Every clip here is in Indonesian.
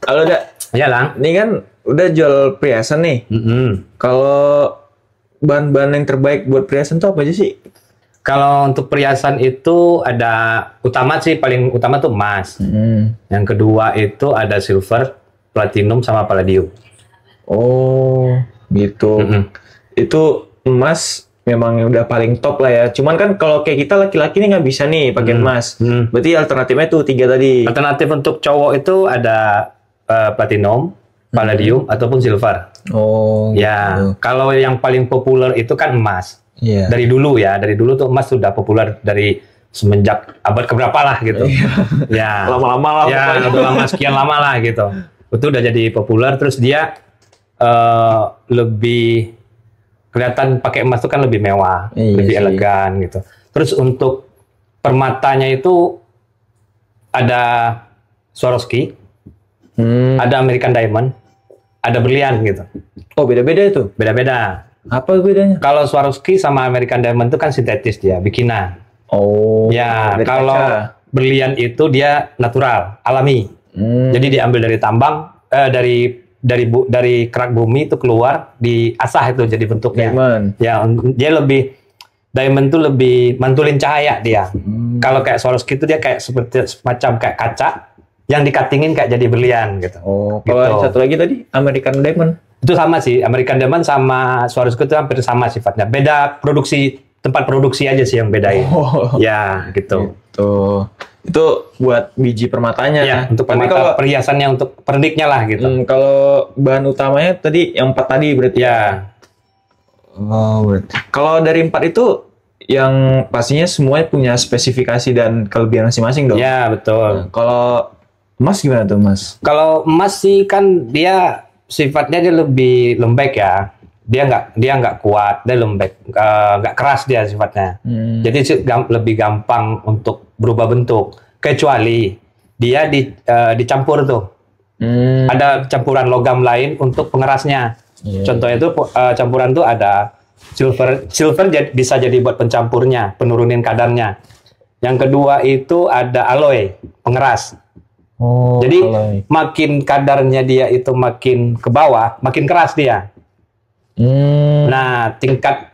Halo, Dak. Ya, Lang. Ini kan udah jual perhiasan nih. Kalau bahan-bahan yang terbaik buat perhiasan tuh apa aja sih? Kalau untuk perhiasan itu ada paling utama tuh emas. Yang kedua itu ada silver, platinum sama palladium. Oh, gitu. Itu emas memang udah paling top lah ya. Cuman kan kalau kayak kita laki-laki nih nggak bisa nih pakai emas. Berarti alternatifnya tuh 3 tadi. Alternatif untuk cowok itu ada platinum, palladium ataupun silver. Oh, gitu. Ya, kalau yang paling populer itu kan emas. Iya. Dari dulu tuh emas sudah populer dari semenjak abad keberapa lah gitu. Ya. Lama-lama lah. Ya, pokoknya. udah lama sekian lama lah gitu. Itu udah jadi populer, terus dia lebih kelihatan pakai emas itu kan lebih mewah, Iya lebih sih. elegan gitu. Terus untuk permatanya itu ada Swarovski, ada American Diamond, ada berlian gitu. Oh, beda-beda itu. Beda-beda. Apa bedanya? Kalau Swarovski sama American Diamond itu kan sintetis dia, bikinan. Oh, Ya, dari kalau kaca. berlian itu dia natural, alami. Jadi diambil dari tambang, dari kerak bumi itu keluar, diasah itu jadi bentuknya. Diamond. Ya, diamond itu lebih mantulin cahaya dia. Kalau kayak Swarovski itu dia kayak seperti semacam kayak kaca yang dikatingin kayak jadi berlian gitu. Oh, kalau yang satu lagi tadi American Diamond. Itu sama sih, American Diamond sama Swarovski itu hampir sama sifatnya. Beda tempat produksi aja sih yang bedain. Oh. Ya, gitu. Tuh. Itu buat biji permatanya. Ya, untuk Tapi permata kalau perhiasannya untuk perniknya lah gitu. kalau bahan utamanya tadi yang 4 tadi berarti. Ya, Oh, berarti. Kalau dari 4 itu yang pastinya semuanya punya spesifikasi dan kelebihan masing-masing dong. ya betul. Nah, kalau emas gimana tuh, Mas? Kalau emas sih kan dia sifatnya dia lebih lembek ya. Dia nggak kuat, dia lembek, nggak keras dia sifatnya. Jadi lebih gampang untuk berubah bentuk. Kecuali dia dicampur tuh. Ada campuran logam lain untuk pengerasnya. Iya. Contohnya itu campuran tuh ada silver. Bisa jadi buat pencampurnya, penurunin kadarnya. Yang kedua itu ada alloy, pengeras. Oh, Jadi alloy. makin kadarnya dia itu makin ke bawah, makin keras dia. Nah, tingkat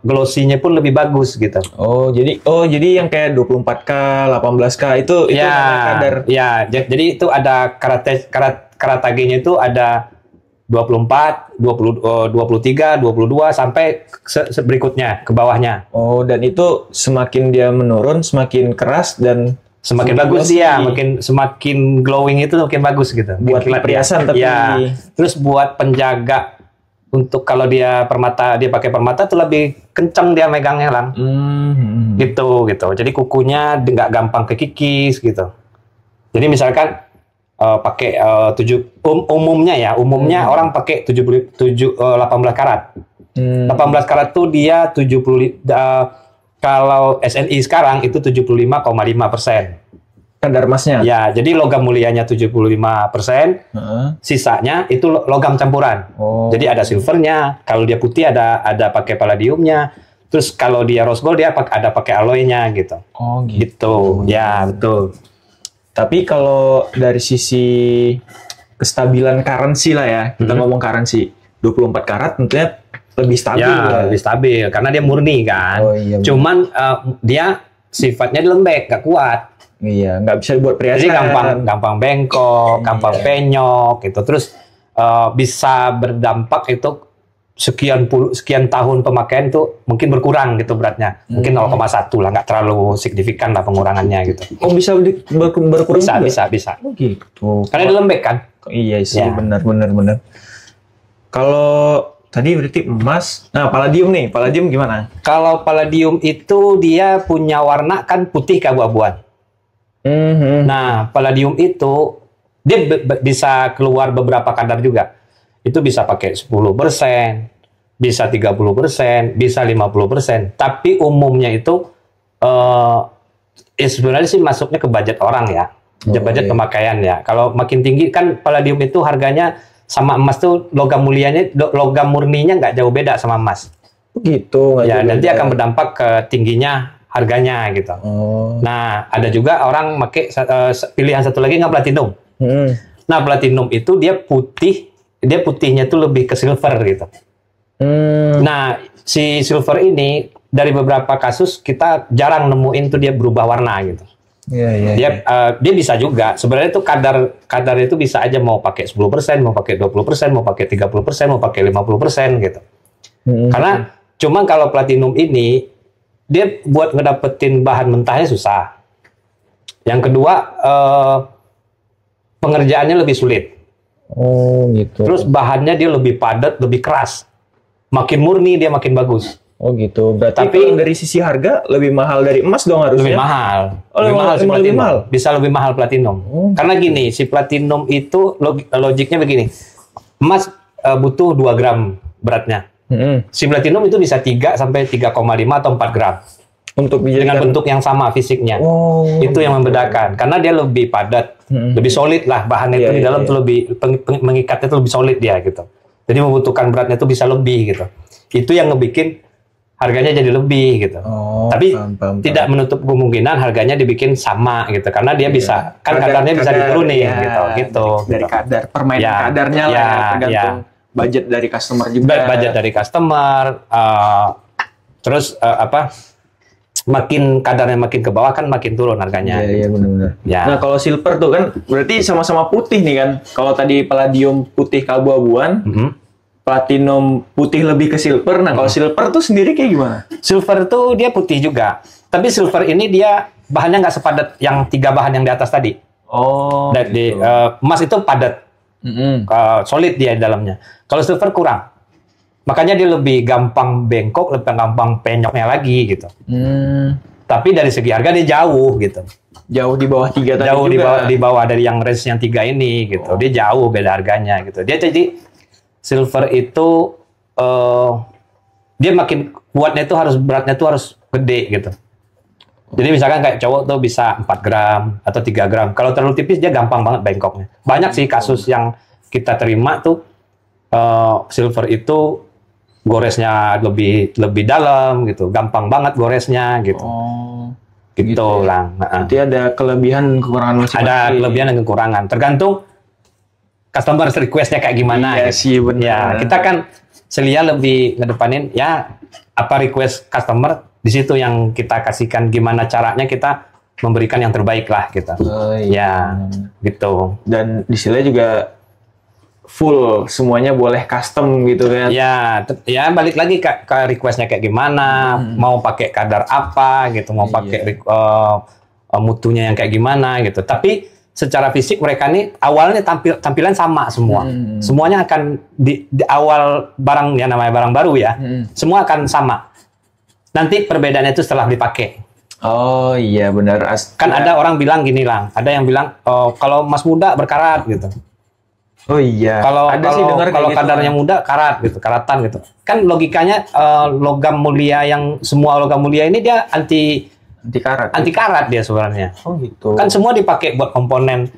glossy-nya pun lebih bagus gitu. jadi yang kayak 24K, 18K itu namanya kadar. Ya, jadi itu ada karatagenya itu ada 24, 23, 22 sampai berikutnya ke bawahnya. Oh, dan itu semakin dia menurun, semakin keras dan Semakin bagus dia, semakin glowing itu semakin bagus gitu. Buat Kilat perhiasan dia. tapi. Ya. Terus buat penjaga untuk kalau dia pakai permata tuh lebih kenceng dia megangnya Lang. Gitu. Jadi kukunya nggak gampang kekikis gitu. Jadi misalkan pakai umumnya orang pakai 18 karat. 18 karat tuh dia 70 kalau SNI sekarang itu 75,5%. Kadar emasnya. Ya, jadi logam mulianya 75%, sisanya itu logam campuran. Oh. Jadi ada silvernya, kalau dia putih ada pakai palladiumnya, terus kalau dia rose gold dia ada pakai alloynya gitu. Oh, gitu. Gitu. Ya, betul. Tapi kalau dari sisi kestabilan currency lah ya, kita ngomong currency 24 karat tentunya lebih stabil. Ya, lebih stabil karena dia murni kan. Oh, iya, benar. Cuman dia sifatnya lembek, gak kuat. Iya, nggak bisa buat perhiasan. Jadi gampang bengkok, gampang penyok gitu. Terus bisa berdampak itu sekian tahun pemakaian tuh mungkin berkurang gitu beratnya. Mungkin 0,1 lah, nggak terlalu signifikan lah pengurangannya gitu. Oh, bisa berkurang juga? Bisa. Oh, gitu. Karena dia lembek kan. Iya sih, Ya. benar. Kalau tadi berarti emas. Nah, palladium nih. Palladium gimana? Kalau palladium itu dia punya warna kan putih keabu-abuan. Nah, palladium itu dia bisa keluar beberapa kadar juga. Itu bisa pakai 10%, bisa 30%, bisa 50%. Tapi umumnya itu sebenarnya sih masuknya ke budget orang ya. Budget pemakaian ya. Kalau makin tinggi kan palladium itu harganya sama emas tuh logam murninya nggak jauh beda sama emas. Gitu. Ya, nanti akan berdampak ke tingginya harganya gitu. Nah, ada juga orang pakai pilihan satu lagi nggak platinum. Nah, platinum itu dia putihnya tuh lebih ke silver gitu. Nah, si silver ini dari beberapa kasus kita jarang nemuin tuh dia berubah warna gitu. Dia bisa juga sebenarnya tuh kadar itu bisa aja mau pakai 10%, mau pakai 20%, mau pakai 30%, mau pakai 50% gitu. Karena cuma kalau platinum ini dia buat ngedapetin bahan mentahnya susah. Yang kedua pengerjaannya lebih sulit. Oh gitu. Terus bahannya dia lebih padat, lebih keras. Makin murni dia makin bagus. Oh gitu. Berarti Tapi dari sisi harga lebih mahal dari emas dong harusnya. Lebih mahal. Oh, lebih mahal si platinum. Lebih mahal. Bisa lebih mahal platinum. Karena gini, si platinum itu logiknya begini. Emas butuh 2 gram beratnya. Si platinum itu bisa 3 sampai 3,5 atau 4 gram. Untuk dengan bentuk yang sama fisiknya. Itu yang membedakan. Karena dia lebih padat, lebih solid lah bahannya itu di dalam tuh lebih mengikatnya tuh lebih solid dia gitu. Jadi membutuhkan beratnya itu bisa lebih gitu. Itu yang ngebikin harganya jadi lebih gitu. Tapi tidak menutup kemungkinan harganya dibikin sama gitu karena dia bisa kan kadarnya bisa diturunin gitu. Dari kadar permainan kadarnya lah tergantung budget dari customer juga. Budget dari customer terus makin kadarnya makin ke bawah kan makin turun harganya. Iya benar-benar. Nah kalau silver tuh kan berarti sama-sama putih nih kan. Kalau tadi palladium putih keabu-abuan, platinum putih lebih ke silver. Nah kalau silver tuh sendiri kayak gimana? Silver tuh dia putih juga. Tapi silver ini dia bahannya nggak sepadat yang 3 bahan yang di atas tadi. Dari emas itu padat, solid dia di dalamnya. Kalau silver kurang. Makanya dia lebih gampang bengkok, lebih gampang penyoknya lagi gitu. Tapi dari segi harga dia jauh gitu. Jauh di bawah 3 tadi jauh juga. di bawah dari yang range yang 3 ini gitu. Dia jauh beda harganya gitu. Dia jadi silver itu dia makin kuatnya itu beratnya itu harus gede gitu. Jadi misalkan kayak cowok tuh bisa 4 gram atau 3 gram. Kalau terlalu tipis dia gampang banget bengkoknya. Banyak sih kasus yang kita terima tuh silver itu goresnya lebih dalam gitu, gampang banget goresnya gitu. Gitu lah. Jadi ada kelebihan kekurangan masing-masing. Ada kelebihan dan kekurangan, tergantung customer request-nya kayak gimana. Iya sih benar. Ya, kita kan Celia lebih ngedepanin ya apa request customer di situ yang kita kasihkan gimana caranya kita memberikan yang terbaik lah gitu. Ya, gitu. Dan di Celia juga full semuanya boleh custom gitu kan. Ya balik lagi ke requestnya kayak gimana, mau pakai kadar apa gitu, mau pakai mutunya yang kayak gimana gitu. Tapi secara fisik mereka nih awalnya tampilan sama semua. Semuanya akan di awal barang yang namanya barang baru ya, semua akan sama. Nanti perbedaannya itu setelah dipakai. Oh iya benar. Kan ada orang bilang gini lah, ada yang bilang kalau emas muda berkarat gitu. Oh iya. Kalau kadarnya muda karat gitu, karatan gitu. Kan logikanya logam mulia yang semua logam mulia ini dia anti karat dia sebenarnya. Oh gitu. Kan semua dipakai buat komponen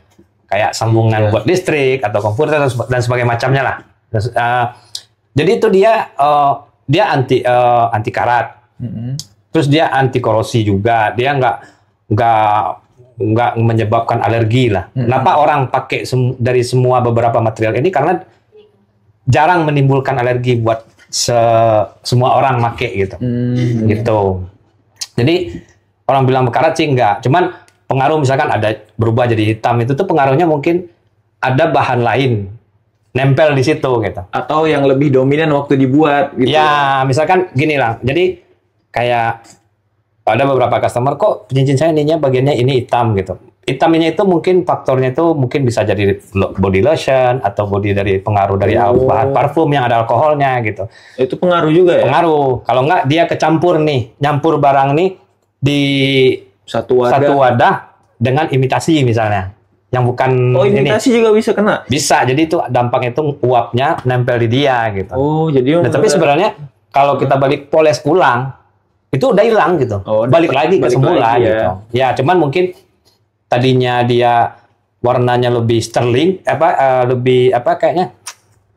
kayak sambungan buat listrik atau komputer dan sebagainya macamnya lah. Jadi itu dia anti karat. Terus dia anti korosi juga. Dia nggak menyebabkan alergi lah. Kenapa orang pakai dari semua beberapa material ini? Karena jarang menimbulkan alergi buat semua orang pakai gitu. Gitu. Jadi orang bilang berkarat sih enggak. Cuman pengaruh misalkan ada berubah jadi hitam itu tuh pengaruhnya mungkin ada bahan lain nempel di situ gitu. Atau yang lebih dominan waktu dibuat gitu. Ya, misalkan gini lah. Jadi kayak ada beberapa customer kok cincin saya ininya bagiannya ini hitam gitu. Hitamnya itu mungkin faktornya itu mungkin bisa jadi body lotion atau body dari pengaruh dari bahan parfum yang ada alkoholnya gitu. Itu pengaruh juga ya? Pengaruh. Kalau enggak dia kecampur nih, nyampur barang nih di satu wadah dengan imitasi misalnya. Yang bukan imitasi juga bisa kena? Bisa. Jadi itu dampaknya itu uapnya nempel di dia gitu. Jadi tapi sebenarnya kalau kita balik poles ulang itu udah hilang gitu, balik lagi ke semula gitu. Ya, cuman mungkin tadinya dia warnanya lebih sterling, kayaknya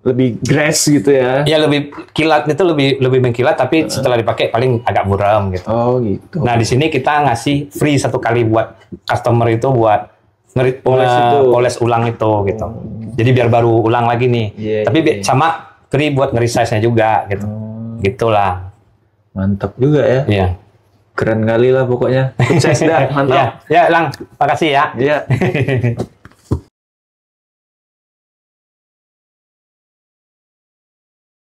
lebih grass gitu ya? Ya lebih kilat itu lebih mengkilat, tapi setelah dipakai paling agak buram gitu. Oh gitu. Nah di sini kita ngasih free 1 kali buat customer itu buat poles ulang itu gitu. Jadi biar baru ulang lagi nih. Tapi sama kri buat nge-resize-nya juga gitu. Gitulah. Mantap juga ya. Iya. Keren kali lah pokoknya. Sukses dah, mantap. Ya, Lang, makasih ya. Iya.